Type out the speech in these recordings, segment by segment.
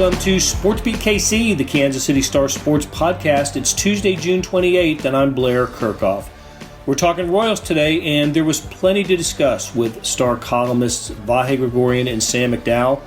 welcome to SportsBeat KC, the Kansas City Star Sports podcast. It's Tuesday, June 28th, and I'm Blair Kirchhoff. We're talking Royals today, and there was plenty to discuss with Star columnists Vahe, Gregorian, and Sam McDowell.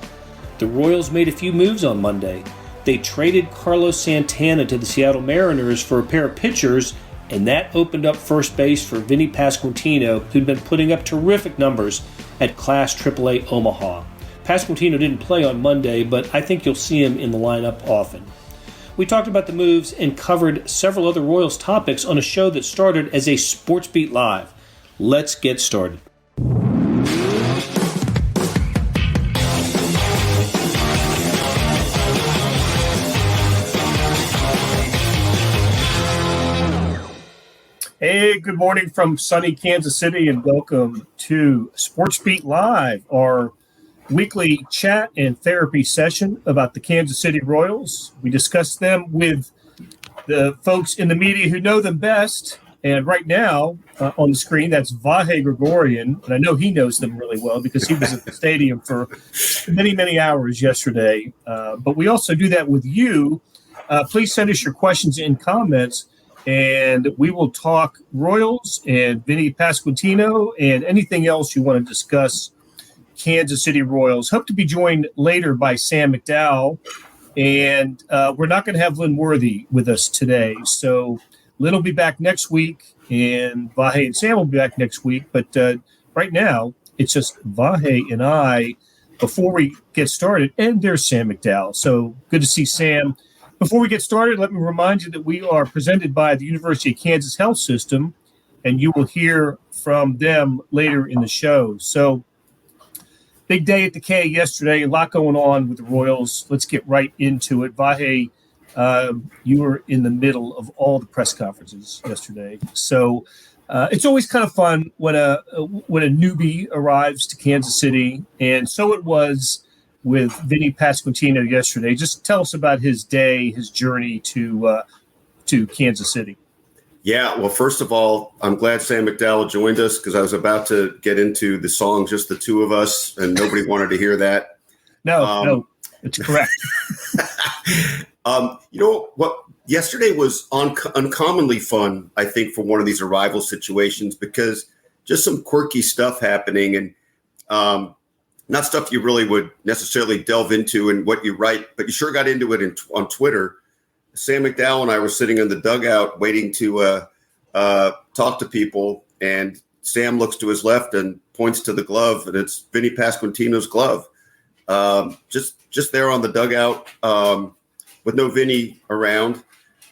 The Royals made a few moves on Monday. They traded Carlos Santana to the Seattle Mariners for a pair of pitchers, and that opened up first base for Vinnie Pasquantino, who'd been putting up terrific numbers at Class AAA Omaha. Pasquantino didn't play on Monday, but I think you'll see him in the lineup often. We talked about the moves and covered several other Royals topics on a show that started as a SportsBeat Live. Let's get started. Hey, good morning from sunny Kansas City, and welcome to SportsBeat Live, our weekly chat and therapy session about the Kansas City Royals. We discuss them with the folks in the media who know them best. And right now on the screen, that's Vahe Gregorian. And I know he knows them really well because he was at the stadium for many, many hours yesterday. But we also do that with you. Please send us your questions and comments, and we will talk Royals and Vinnie Pasquantino and anything else you want to discuss Kansas City Royals. Hope to be joined later by Sam McDowell, and we're not going to have Lynn Worthy with us today. So Lynn will be back next week, and Vahe and Sam will be back next week. But right now, it's just Vahe and I before we get started, and there's Sam McDowell. So good to see Sam. Before we get started, let me remind you that we are presented by the University of Kansas Health System, and you will hear from them later in the show. So big day at the K yesterday, a lot going on with the Royals. Let's get right into it. Vahe, you were in the middle of all the press conferences yesterday. So it's always kind of fun when a newbie arrives to Kansas City, and so it was with Vinnie Pasquantino yesterday. Just tell us about his day, his journey to Kansas City. Yeah, well, first of all, I'm glad Sam McDowell joined us because I was about to get into the song Just the Two of Us, and nobody wanted to hear that. No, it's correct. You know what? Yesterday was uncommonly fun, I think, for one of these arrival situations because just some quirky stuff happening and not stuff you really would necessarily delve into in what you write, but you sure got into it on Twitter. Sam McDowell and I were sitting in the dugout waiting to talk to people, and Sam looks to his left and points to the glove, and it's Vinnie Pasquantino's glove. Just there on the dugout with no Vinnie around.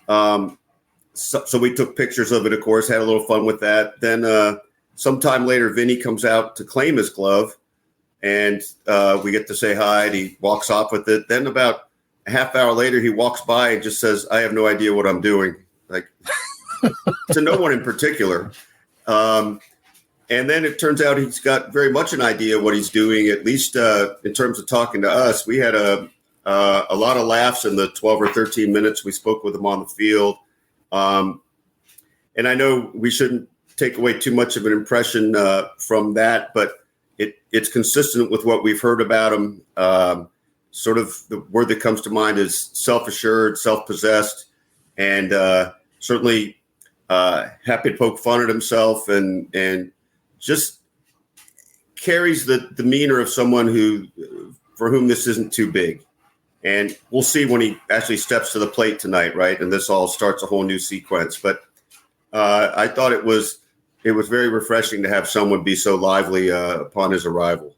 So we took pictures of it, of course, had a little fun with that. Then sometime later, Vinnie comes out to claim his glove, and we get to say hi, and he walks off with it. Then about a half hour later, he walks by and just says, "I have no idea what I'm doing," like to no one in particular. And then it turns out he's got very much an idea what he's doing, at least in terms of talking to us. We had a lot of laughs in the 12 or 13 minutes we spoke with him on the field. And I know we shouldn't take away too much of an impression from that, but it's consistent with what we've heard about him. Sort of the word that comes to mind is self-assured, self-possessed, and certainly happy to poke fun at himself and just carries the demeanor of someone for whom this isn't too big. And we'll see when he actually steps to the plate tonight, right? And this all starts a whole new sequence. But I thought it was very refreshing to have someone be so lively upon his arrival.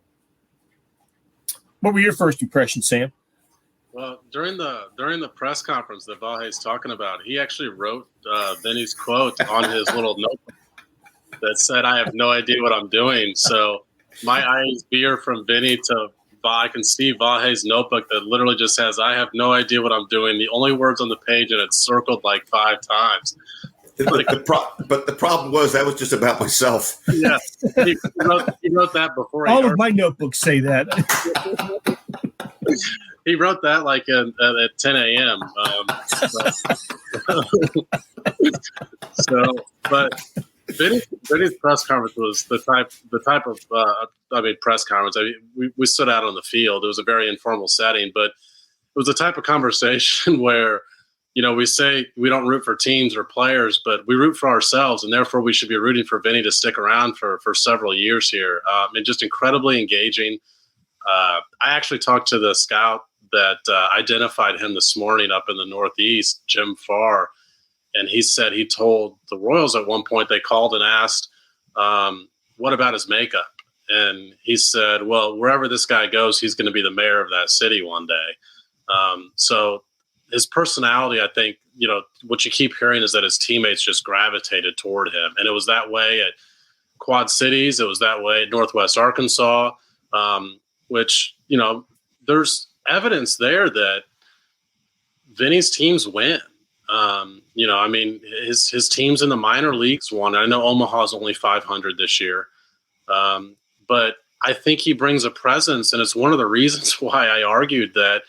What were your first impressions, Sam? Well, during the press conference that Vahe's talking about, he actually wrote Vinny's quote on his little notebook that said, "I have no idea what I'm doing." So my eyes veer from Vinny to I can see Vahe's notebook that literally just says, "I have no idea what I'm doing." The only words on the page, and it's circled like 5 times. But the problem was that was just about myself. Yeah, he wrote that before. All of my notebooks say that. He wrote that like at 10 a.m. But Vinny's press conference was the type of press conference. I mean, we stood out on the field. It was a very informal setting, but was the type of conversation where, we say we don't root for teams or players, but we root for ourselves, and therefore we should be rooting for Vinnie to stick around for several years here. And just incredibly engaging. I actually talked to the scout that identified him this morning up in the Northeast, Jim Farr, and he said he told the Royals at one point, they called and asked, what about his makeup? And he said, well, wherever this guy goes, he's going to be the mayor of that city one day. So his personality, I think, what you keep hearing is that his teammates just gravitated toward him. And it was that way at Quad Cities. It was that way at Northwest Arkansas, which, there's evidence there that Vinny's teams win. His teams in the minor leagues won. I know Omaha's only 500 this year. But I think he brings a presence, and it's one of the reasons why I argued that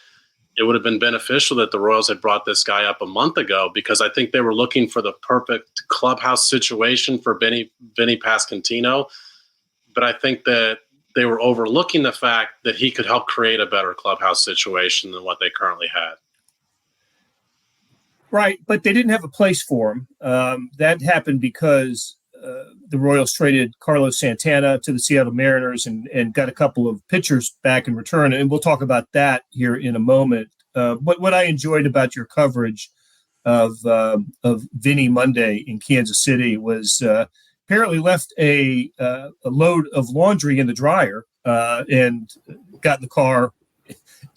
it would have been beneficial that the Royals had brought this guy up a month ago, because I think they were looking for the perfect clubhouse situation for Vinnie Pasquantino. But I think that they were overlooking the fact that he could help create a better clubhouse situation than what they currently had. Right, but they didn't have a place for him. That happened because the Royals traded Carlos Santana to the Seattle Mariners and got a couple of pitchers back in return. And we'll talk about that here in a moment. What I enjoyed about your coverage of Vinnie Monday in Kansas City was apparently left a load of laundry in the dryer and got in the car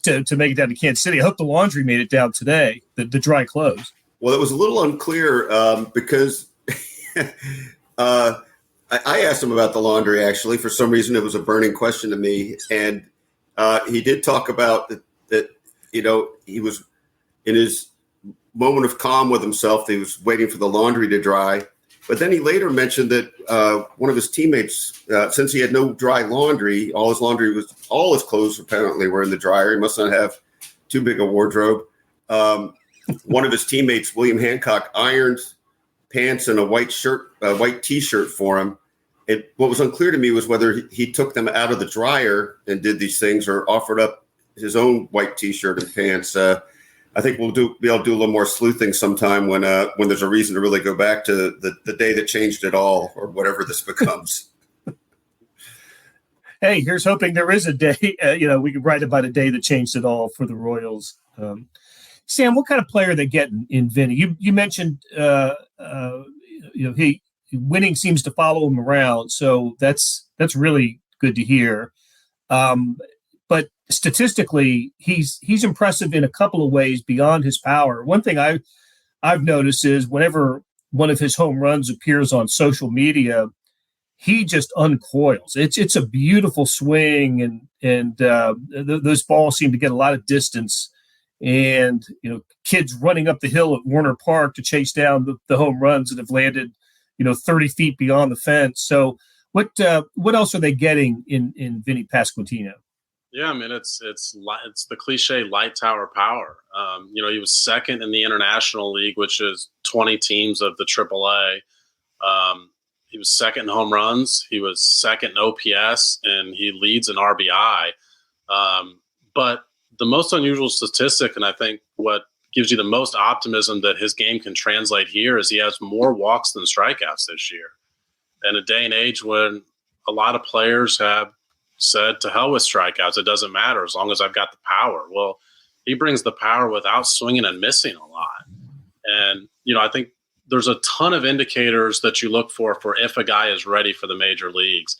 to make it down to Kansas City. I hope the laundry made it down today, the dry clothes. Well, it was a little unclear because I asked him about the laundry, actually. For some reason, it was a burning question to me. And he did talk about that, he was in his moment of calm with himself. He was waiting for the laundry to dry. But then he later mentioned that one of his teammates, since he had no dry laundry, all his clothes apparently were in the dryer. He must not have too big a wardrobe. One of his teammates, William Hancock, ironed pants and a white T-shirt for him. What was unclear to me was whether he took them out of the dryer and did these things, or offered up his own white T-shirt and pants. I think we'll be able to do a little more sleuthing sometime when there's a reason to really go back to the day that changed it all, or whatever this becomes. Hey, here's hoping there is a day. We could write about a day that changed it all for the Royals. Sam, what kind of player are they getting in Vinny? You mentioned, winning seems to follow him around, so that's really good to hear. But statistically, he's impressive in a couple of ways beyond his power. One thing I've noticed is whenever one of his home runs appears on social media, he just uncoils. It's a beautiful swing, and those balls seem to get a lot of distance. And kids running up the hill at Warner Park to chase down the home runs that have landed 30 feet beyond the fence. So what else are they getting in Vinnie Pasquantino? Yeah, I mean, it's the cliche light tower power. He was second in the International League, which is 20 teams of the AAA. He was second in home runs. He was second in OPS, and he leads in RBI. But the most unusual statistic, and I think what gives you the most optimism that his game can translate here, is he has more walks than strikeouts this year. In a day and age when a lot of players have said, to hell with strikeouts, it doesn't matter as long as I've got the power. Well, he brings the power without swinging and missing a lot. And, I think there's a ton of indicators that you look for if a guy is ready for the major leagues.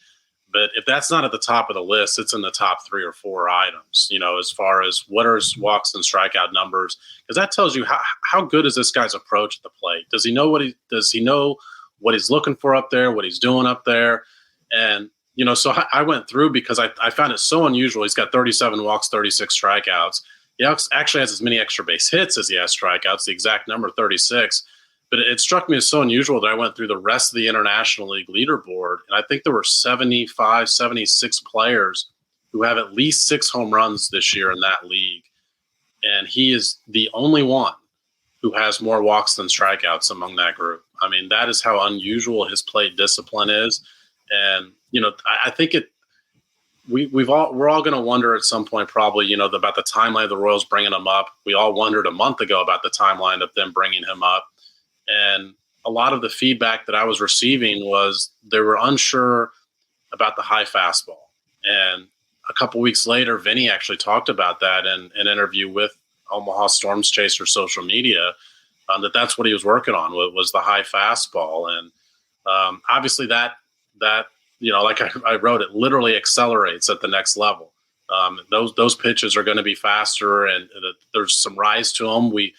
But if that's not at the top of the list, it's in the top 3 or 4 items, as far as what are his walks and strikeout numbers, because that tells you how good is this guy's approach at the plate. Does he know what he's looking for up there, what he's doing up there? And, so I went through because I found it so unusual. He's got 37 walks, 36 strikeouts. He actually has as many extra base hits as he has strikeouts, the exact number, 36. But it struck me as so unusual that I went through the rest of the International League leaderboard, and I think there were 75, 76 players who have at least 6 home runs this year in that league. And he is the only one who has more walks than strikeouts among that group. I mean, that is how unusual his plate discipline is. And, I think we're all going to wonder at some point probably, about the timeline of the Royals bringing him up. We all wondered a month ago about the timeline of them bringing him up. And a lot of the feedback that I was receiving was they were unsure about the high fastball. And a couple weeks later, Vinnie actually talked about that in an interview with Omaha Storms Chaser social media, that's what he was working on was the high fastball. And obviously that like I wrote, it literally accelerates at the next level. Those pitches are going to be faster, and there's some rise to them. We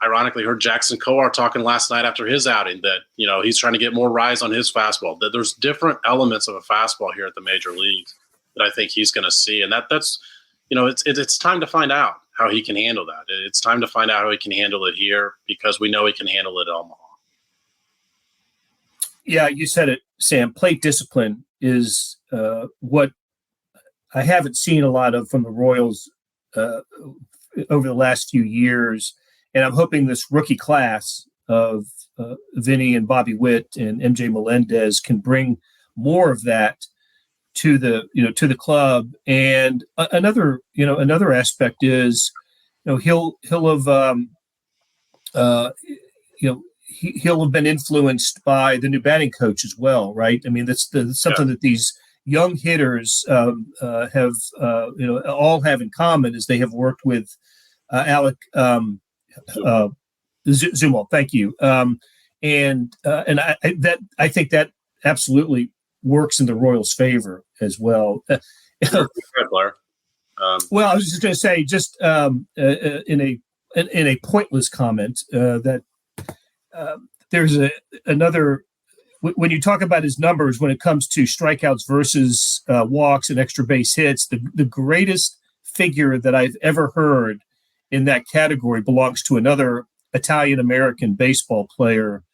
ironically heard Jackson Kowar talking last night after his outing that, he's trying to get more rise on his fastball. That there's different elements of a fastball here at the major leagues that I think he's going to see. And that's it's time to find out how he can handle that. It's time to find out how he can handle it here, because we know he can handle it at Omaha. Yeah, you said it, Sam. Plate discipline is what I haven't seen a lot of from the Royals over the last few years. And I'm hoping this rookie class of Vinnie and Bobby Witt and MJ Melendez can bring more of that to the club. And another aspect is, he'll have he'll have been influenced by the new batting coach as well, right? I mean, that's something that these young hitters have all have in common, is they have worked with Alec Zumwalt. Thank you. And I think that absolutely works in the Royals' favor as well. Blair. Well, I was just going to say, just in a pointless comment, that there's another. When you talk about his numbers, when it comes to strikeouts versus walks and extra base hits, the greatest figure that I've ever heard in that category belongs to another Italian-American baseball player.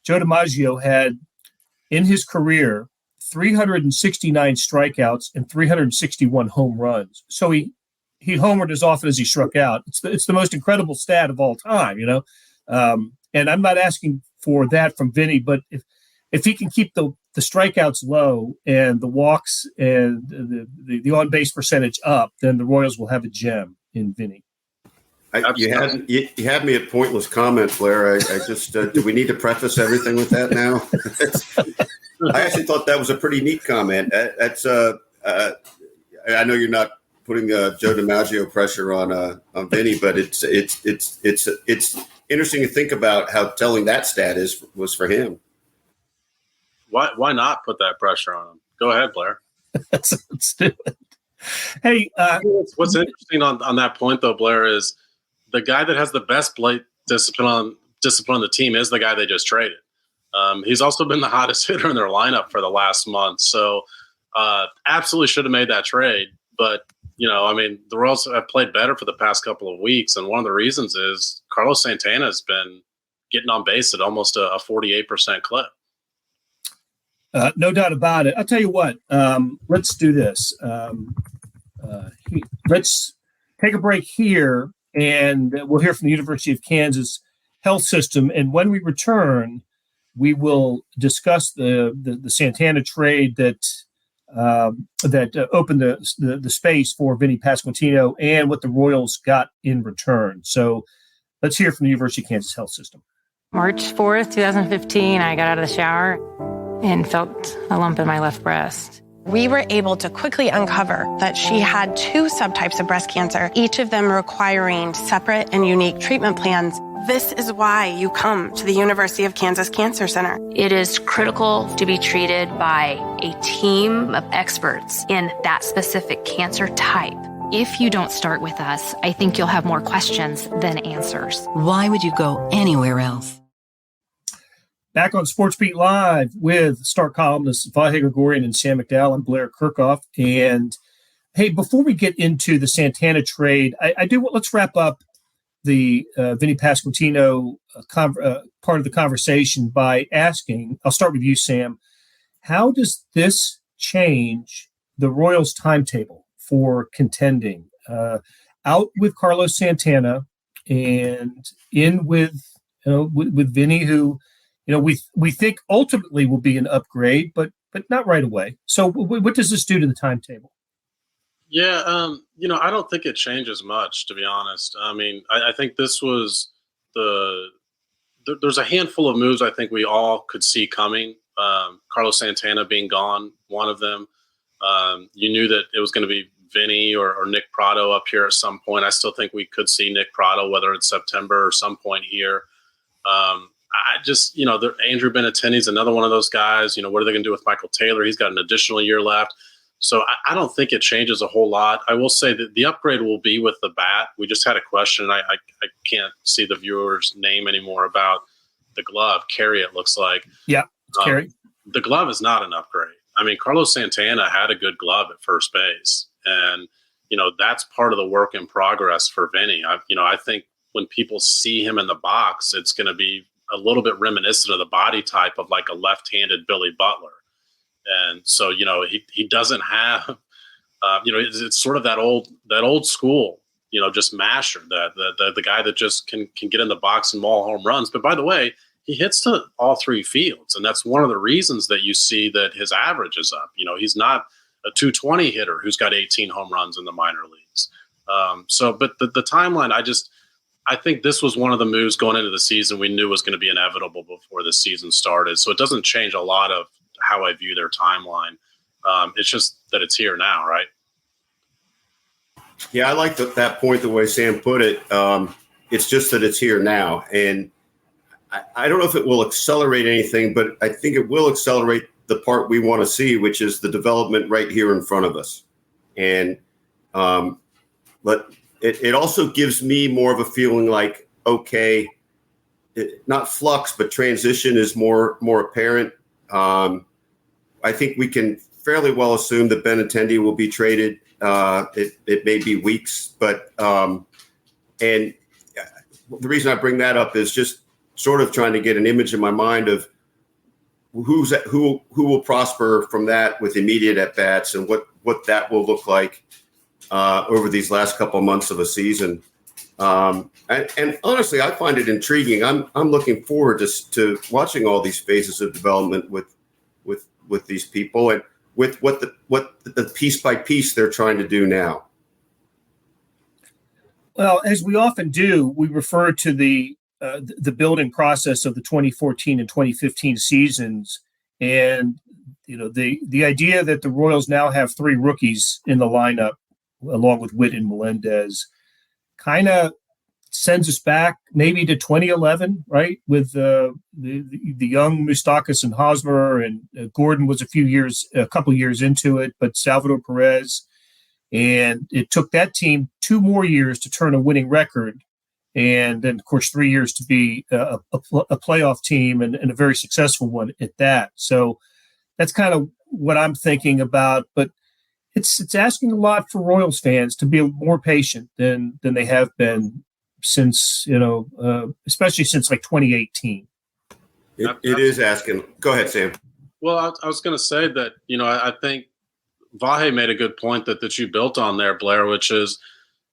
Joe DiMaggio had, in his career, 369 strikeouts and 361 home runs. So he homered as often as he struck out. It's the most incredible stat of all time, And I'm not asking for that from Vinnie, but if he can keep the strikeouts low and the walks and the on-base percentage up, then the Royals will have a gem in Vinnie. You had me at pointless comment, Blair. I just do we need to preface everything with that now? I actually thought that was a pretty neat comment. That's I know you're not putting Joe DiMaggio pressure on Vinnie, but it's interesting to think about how telling that stat was for him. Why not put that pressure on him? Go ahead, Blair. Let's do it. Hey, what's interesting on that point though, Blair, is the guy that has the best plate discipline on the team is the guy they just traded. He's also been the hottest hitter in their lineup for the last month. So absolutely should have made that trade. But, the Royals have played better for the past couple of weeks. And one of the reasons is Carlos Santana has been getting on base at almost a 48% clip. No doubt about it. I'll tell you what, let's do this. Let's take a break here, and we'll hear from the University of Kansas Health System. And when we return, we will discuss the Santana trade that opened the space for Vinnie Pasquantino and what the Royals got in return. So let's hear from the University of Kansas Health System. March 4th, 2015, I got out of the shower and felt a lump in my left breast. We were able to quickly uncover that she had 2 subtypes of breast cancer, each of them requiring separate and unique treatment plans. This is why you come to the University of Kansas Cancer Center. It is critical to be treated by a team of experts in that specific cancer type. If you don't start with us, I think you'll have more questions than answers. Why would you go anywhere else? Back on SportsBeat Live with star columnists Vahe Gregorian and Sam McDowell and Blair Kirchhoff. And hey, before we get into the Santana trade, let's wrap up the Vinnie Pasquantino part of the conversation by asking, I'll start with you, Sam, how does this change the Royals' timetable for contending? Out with Carlos Santana and in with Vinnie, who we think ultimately will be an upgrade, but not right away. So what does this do to the timetable? Yeah, I don't think it changes much, to be honest. I mean, I think this was there's a handful of moves I think we all could see coming. Carlos Santana being gone, one of them. You knew that it was going to be Vinny or Nick Prado up here at some point. I still think we could see Nick Prado, whether it's September or some point here. I just, Andrew Benintendi's another one of those guys. What are they going to do with Michael Taylor? He's got an additional year left. So I don't think it changes a whole lot. I will say that the upgrade will be with the bat. We just had a question. I can't see the viewer's name anymore about the glove. Carey, it looks like. Yeah, it's Carey. The glove is not an upgrade. I mean, Carlos Santana had a good glove at first base. And, that's part of the work in progress for Vinny. I think when people see him in the box, it's going to be a little bit reminiscent of the body type of like a left-handed Billy Butler. And so, he doesn't have, it's sort of that old school, just masher, the guy that just can get in the box and maul home runs. But by the way, he hits to all three fields. And that's one of the reasons that you see that his average is up. He's not a 220 hitter who's got 18 home runs in the minor leagues. But the timeline, I think this was one of the moves going into the season we knew was going to be inevitable before the season started. So it doesn't change a lot of how I view their timeline. It's just that it's here now, right? Yeah, I like that point, the way Sam put it. It's just that it's here now. And I don't know if it will accelerate anything, but I think it will accelerate the part we want to see, which is the development right here in front of us. And but it also gives me more of a feeling like, okay, not flux, but transition is more apparent. I think we can fairly well assume that Benintendi will be traded. It may be weeks, but and the reason I bring that up is just sort of trying to get an image in my mind of who will prosper from that with immediate at bats and what that will look like over these last couple of months of a season. And honestly, I find it intriguing. I'm looking forward to watching all these phases of development with these people and with what the piece by piece they're trying to do now. Well, as we often do, we refer to the building process of the 2014 and 2015 seasons, and the idea that the Royals now have three rookies in the lineup, along with Witt and Melendez, kind of sends us back maybe to 2011, right? With the young Moustakas and Hosmer, and Gordon was a couple years into it, but Salvador Perez. And it took that team 2 more years to turn a winning record. And then, of course, 3 years to be a playoff team and a very successful one at that. So that's kind of what I'm thinking about. But it's asking a lot for Royals fans to be more patient than they have been since, especially since like 2018. It is asking. Go ahead, Sam. Well, I was going to say that, I think Vahe made a good point that you built on there, Blair, which is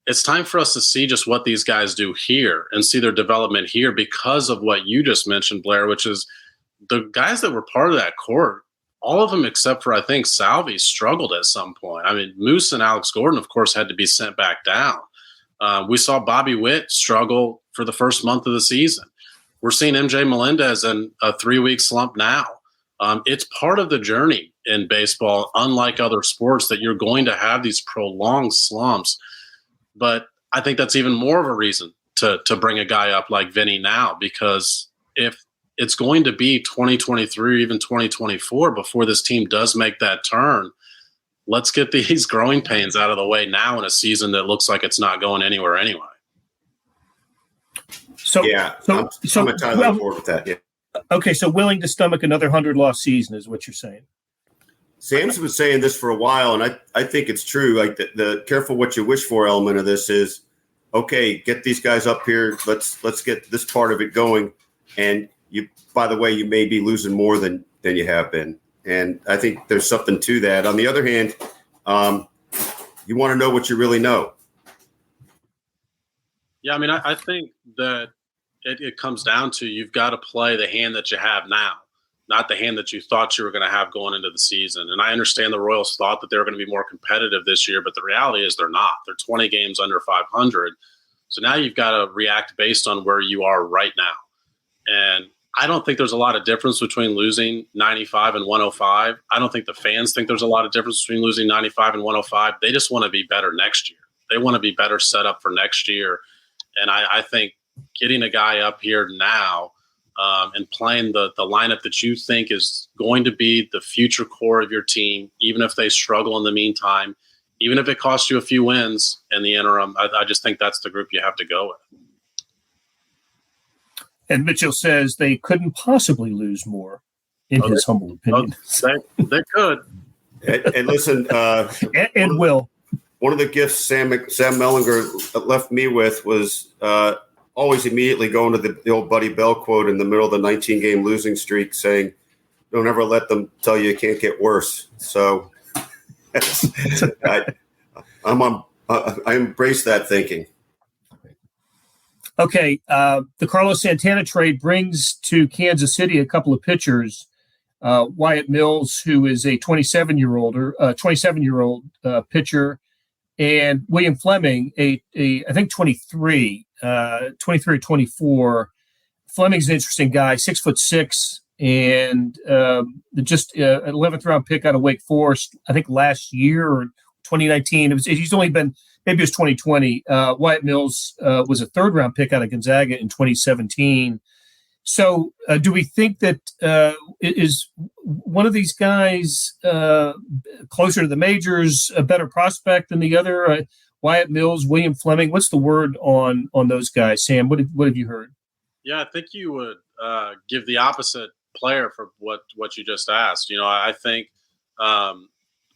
it's time for us to see just what these guys do here and see their development here because of what you just mentioned, Blair, which is the guys that were part of that court, all of them except for, I think, Salvi struggled at some point. I mean, Moose and Alex Gordon, of course, had to be sent back down. We saw Bobby Witt struggle for the first month of the season. We're seeing MJ Melendez in a 3-week slump now. It's part of the journey in baseball, unlike other sports, that you're going to have these prolonged slumps. But I think that's even more of a reason to bring a guy up like Vinny now, because if it's going to be 2023 or even 2024 before this team does make that turn, let's get these growing pains out of the way now in a season that looks like it's not going anywhere anyway. I'm entirely on board with that. Yeah. Okay, so willing to stomach another 100-loss season is what you're saying. Sam's been saying this for a while, and I think it's true. Like the careful what you wish for element of this is, okay, get these guys up here. Let's get this part of it going. And you, by the way, you may be losing more than you have been. And I think there's something to that. On the other hand, you want to know what you really know. Yeah, I mean, I think that it comes down to you've got to play the hand that you have now. not the hand that you thought you were going to have going into the season. And I understand the Royals thought that they were going to be more competitive this year, but the reality is they're not. They're 20 games under 500. So now you've got to react based on where you are right now. And I don't think there's a lot of difference between losing 95 and 105. I don't think the fans think there's a lot of difference between losing 95 and 105. They just want to be better next year. They want to be better set up for next year. And I think getting a guy up here now and playing the lineup that you think is going to be the future core of your team, even if they struggle in the meantime, even if it costs you a few wins in the interim, I just think that's the group you have to go with. And Mitchell says they couldn't possibly lose more, in his humble opinion. They could. And listen, and will. One of the gifts Sam Mellinger left me with was always immediately going to the old Buddy Bell quote in the middle of the 19-game losing streak, saying, "Don't ever let them tell you it can't get worse." So I embrace that thinking. Okay, the Carlos Santana trade brings to Kansas City a couple of pitchers. Wyatt Mills, who is a 27-year-old pitcher, and William Fleming, I think 23 or 24. Fleming's an interesting guy, 6'6", and just 11th round pick out of Wake Forest. I think last year or 2019. He's only been, maybe it was 2020. Wyatt Mills was a 3rd round pick out of Gonzaga in 2017. So do we think that is one of these guys closer to the majors, a better prospect than the other? Wyatt Mills, William Fleming, what's the word on those guys? Sam, what have you heard? Yeah, I think you would give the opposite player for what you just asked. I think,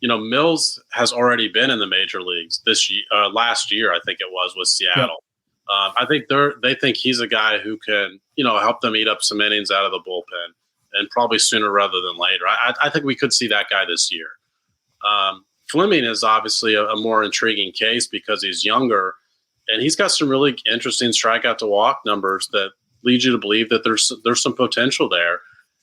Mills has already been in the major leagues this year, last year, I think it was, with Seattle. Yep. I think they think he's a guy who can, help them eat up some innings out of the bullpen, and probably sooner rather than later. I think we could see that guy this year. Fleming is obviously a more intriguing case because he's younger, and he's got some really interesting strikeout to walk numbers that lead you to believe that there's some potential there.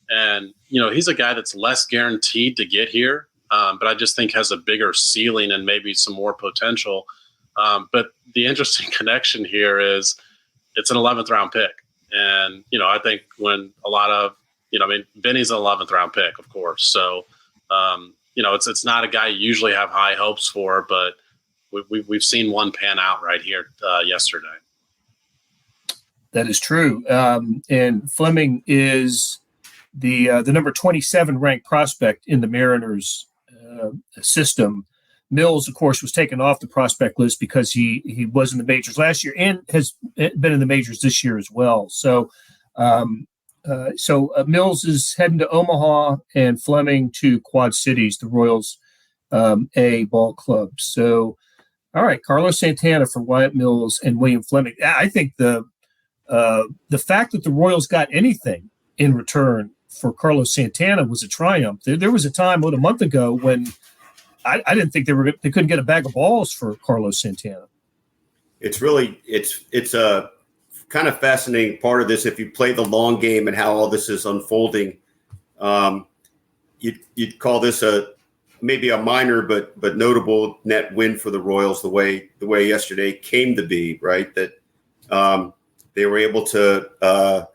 And, he's a guy that's less guaranteed to get here, but I just think has a bigger ceiling and maybe some more potential. But the interesting connection here is it's an 11th round pick. And, I think when a lot of, Vinny's an 11th round pick, of course. So, it's not a guy you usually have high hopes for, but we've seen one pan out right here yesterday. That is true. And Fleming is the number 27 ranked prospect in the Mariners system. Mills, of course, was taken off the prospect list because he was in the majors last year and has been in the majors this year as well. So, Mills is heading to Omaha and Fleming to Quad Cities, the Royals A ball club. So, all right, Carlos Santana for Wyatt Mills and William Fleming. I think the fact that the Royals got anything in return for Carlos Santana was a triumph. There was a time a month ago when I didn't think they couldn't get a bag of balls for Carlos Santana. It's a kind of fascinating part of this. If you play the long game and how all this is unfolding, you'd call this maybe a minor but notable net win for the Royals. The way yesterday came to be, right? That they were able to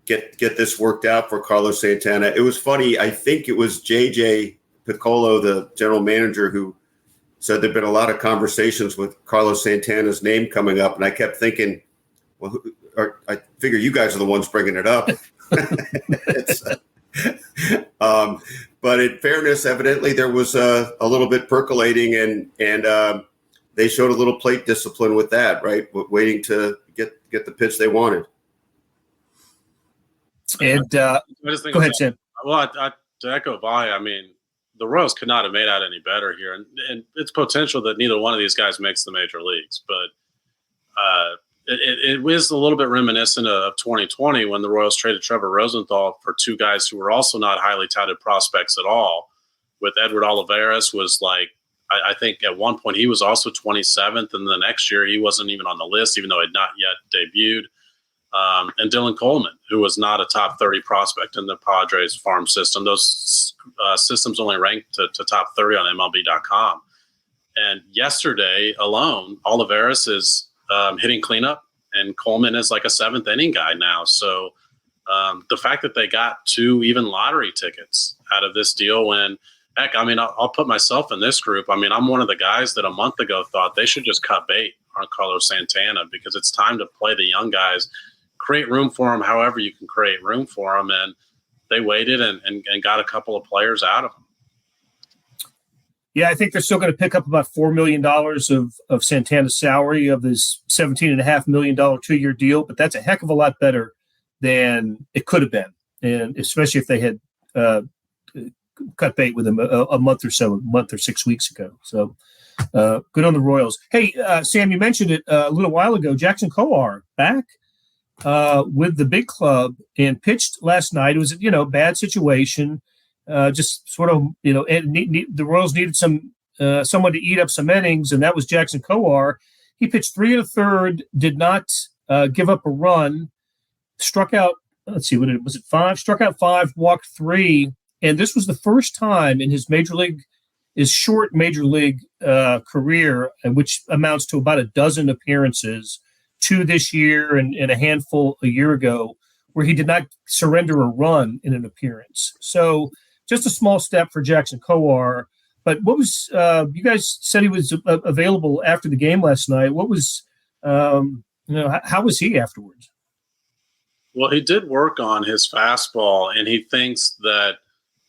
get this worked out for Carlos Santana. It was funny. I think it was JJ Piccolo, the general manager, who said there'd been a lot of conversations with Carlos Santana's name coming up. And I kept thinking, well, I figure you guys are the ones bringing it up. But in fairness, evidently there was a little bit percolating and they showed a little plate discipline with that, right? Waiting to get the pitch they wanted. And go ahead, Sam. Well, to echo Vahe, the Royals could not have made out any better here. And it's potential that neither one of these guys makes the major leagues. But it was a little bit reminiscent of 2020 when the Royals traded Trevor Rosenthal for two guys who were also not highly touted prospects at all. With Edward Olivares was I think at one point he was also 27th. And the next year he wasn't even on the list, even though he had not yet debuted. and Dylan Coleman, who was not a top 30 prospect in the Padres farm system. Those systems only ranked to top 30 on MLB.com. And yesterday alone, Olivares is hitting cleanup, and Coleman is like a seventh inning guy now. So the fact that they got 2 even lottery tickets out of this deal, when heck, I mean, I'll put myself in this group. I mean, I'm one of the guys that a month ago thought they should just cut bait on Carlos Santana, because it's time to play the young guys, create room for them however you can create room for them. And they waited and got a couple of players out of them. Yeah, I think they're still going to pick up about $4 million of Santana's salary of this $17.5 million 2-year deal, but that's a heck of a lot better than it could have been, and especially if they had cut bait with him a month or 6 weeks ago. So good on the Royals. Hey, Sam, you mentioned it a little while ago. Jackson Kowar back with the big club and pitched last night. It was bad situation. Just sort of, the Royals needed someone to eat up some innings, and that was Jackson Kowar. He pitched 3 1/3, did not give up a run, struck out. Let's see, was it 5? Struck out 5, walked 3, and this was the first time in his short major league career, which amounts to about a dozen appearances, 2 this year and a handful a year ago, where he did not surrender a run in an appearance. So just a small step for Jackson Kowar. But what was you guys said he was available after the game last night? What was how was he afterwards? Well, he did work on his fastball, and he thinks that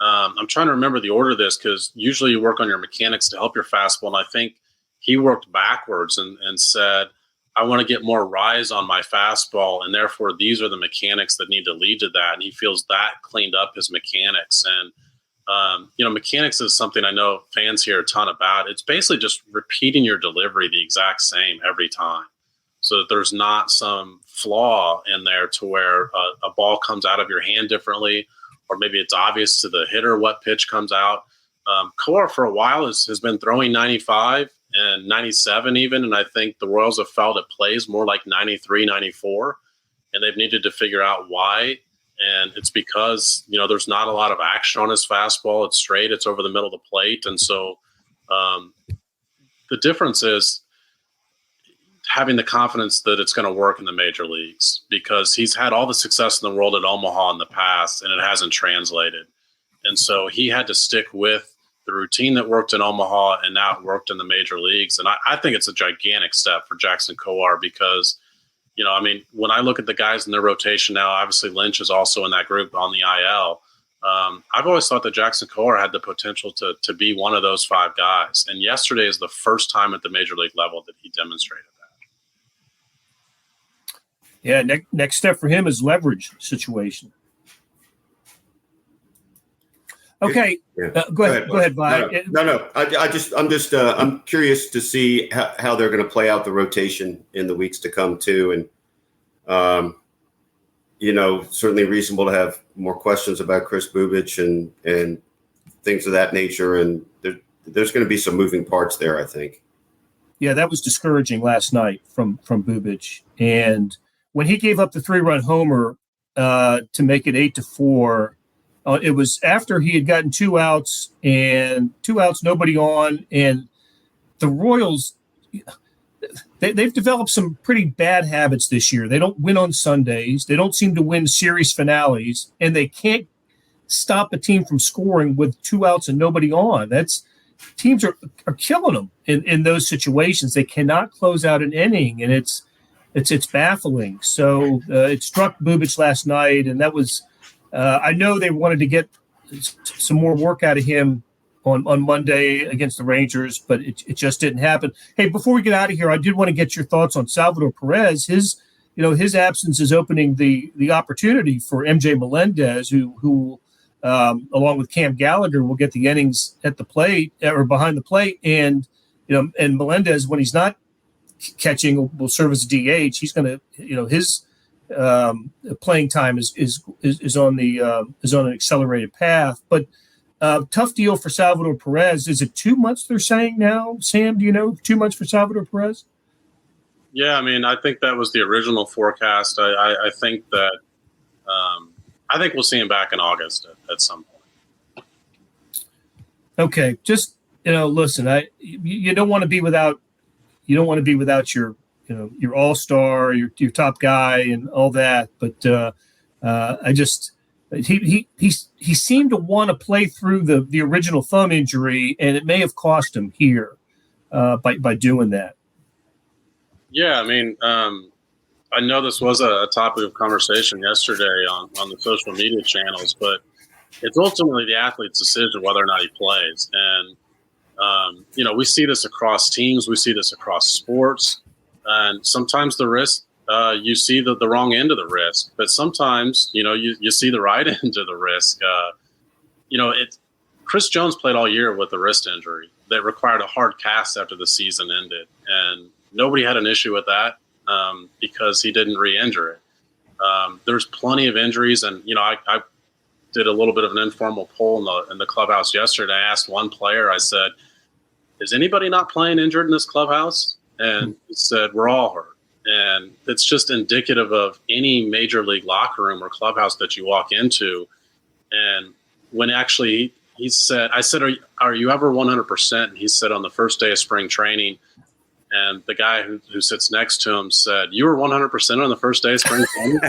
I'm trying to remember the order of this, because usually you work on your mechanics to help your fastball. And I think he worked backwards and said, I want to get more rise on my fastball, and therefore these are the mechanics that need to lead to that. And he feels that cleaned up his mechanics. And, mechanics is something I know fans hear a ton about. It's basically just repeating your delivery the exact same every time, so that there's not some flaw in there to where a ball comes out of your hand differently, or maybe it's obvious to the hitter what pitch comes out. Kowar for a while has been throwing 95 and 97 even, and I think the Royals have felt it plays more like 93, 94, and they've needed to figure out why. And it's because, there's not a lot of action on his fastball. It's straight. It's over the middle of the plate. And so the difference is having the confidence that it's going to work in the major leagues, because he's had all the success in the world at Omaha in the past, and it hasn't translated. And so he had to stick with the routine that worked in Omaha, and now it worked in the major leagues. And I think it's a gigantic step for Jackson Kowar, because, when I look at the guys in their rotation now, obviously Lynch is also in that group on the IL. I've always thought that Jackson Kowar had the potential to be one of those 5 guys. And yesterday is the first time at the major league level that he demonstrated that. Yeah, next step for him is leverage situation. Okay, Yeah. Go ahead, Vahe. No. I'm curious to see how they're going to play out the rotation in the weeks to come too, and certainly reasonable to have more questions about Chris Bubic and things of that nature, and there's going to be some moving parts there, I think. Yeah, that was discouraging last night from Bubic, and when he gave up the 3-run homer to make it 8-4. It was after he had gotten 2 outs, nobody on, and the Royals, they've developed some pretty bad habits this year. They don't win on Sundays. They don't seem to win series finales, and they can't stop a team from scoring with 2 outs and nobody on. Teams are killing them in those situations. They cannot close out an inning, and it's baffling. So it struck Bubic last night, and that was. I know they wanted to get some more work out of him on Monday against the Rangers, but it just didn't happen. Hey, before we get out of here, I did want to get your thoughts on Salvador Perez. His absence is opening the opportunity for MJ Melendez, who along with Cam Gallagher will get the innings at the plate or behind the plate, and Melendez, when he's not catching, will serve as a DH. He's going to his playing time is on an accelerated path, but tough deal for Salvador Perez. Is it 2 months they're saying now? Sam, do you know 2 months for Salvador Perez? Yeah, I mean, I think that was the original forecast. I think that I think we'll see him back in August at some point. Okay, just listen, you don't want to be without your your all-star, your top guy, and all that. But he seemed to want to play through the original thumb injury, and it may have cost him here by doing that. Yeah, I mean, I know this was a topic of conversation yesterday on the social media channels, but it's ultimately the athlete's decision whether or not he plays. And, we see this across teams. We see this across sports. And sometimes the risk, you see the wrong end of the risk. But sometimes, you see the right end of the risk. Chris Jones played all year with a wrist injury that required a hard cast after the season ended. And nobody had an issue with that because he didn't re-injure it. There's plenty of injuries. And, I did a little bit of an informal poll in the clubhouse yesterday. I asked one player, I said, is anybody not playing injured in this clubhouse? And he said, we're all hurt. And it's just indicative of any major league locker room or clubhouse that you walk into. And when actually he said, I said, are you ever 100%? And he said on the first day of spring training, and the guy who sits next to him said, you were 100% on the first day of spring training?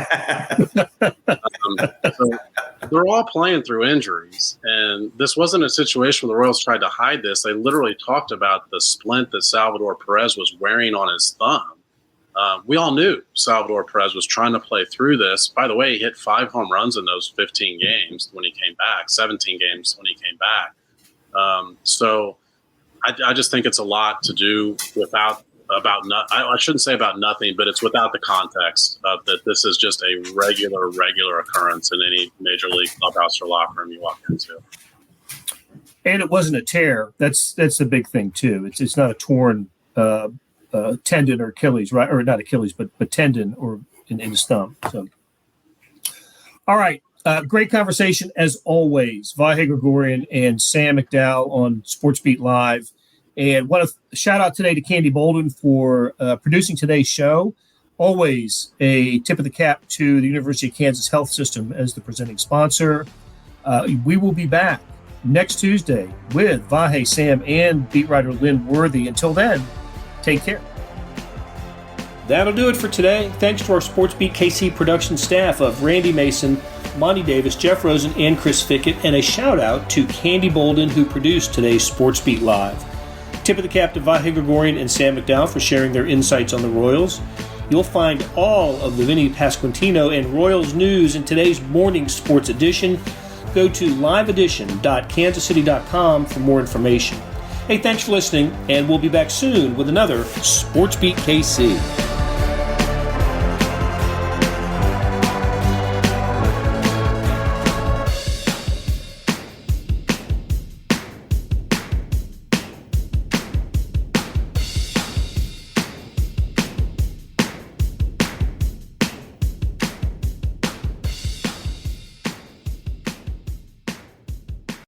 So they're all playing through injuries. And this wasn't a situation where the Royals tried to hide this. They literally talked about the splint that Salvador Perez was wearing on his thumb. We all knew Salvador Perez was trying to play through this. By the way, he hit 5 home runs in those 15 games when he came back, 17 games when he came back. So I just think it's a lot to do I shouldn't say about nothing, but it's without the context of that this is just a regular occurrence in any major league clubhouse or locker room you walk into. And it wasn't a tear. That's the big thing too. It's not a torn tendon or Achilles, right? Or not Achilles, but tendon or in his thumb. So, all right. Great conversation as always. Vahe Gregorian and Sam McDowell on SportsBeat Live. And want to shout out today to Candy Bolden for producing today's show. Always a tip of the cap to the University of Kansas Health System as the presenting sponsor. We will be back next Tuesday with Vahe, Sam, and beat writer Lynn Worthy. Until then, take care. That'll do it for today. Thanks to our SportsBeat KC production staff of Randy Mason, Monty Davis, Jeff Rosen, and Chris Fickett. And a shout out to Candy Bolden, who produced today's SportsBeat Live. Tip of the cap to Vahe Gregorian and Sam McDowell for sharing their insights on the Royals. You'll find all of the Vinnie Pasquantino and Royals news in today's morning sports edition. Go to liveedition.kansascity.com for more information. Hey, thanks for listening, and we'll be back soon with another SportsBeat KC.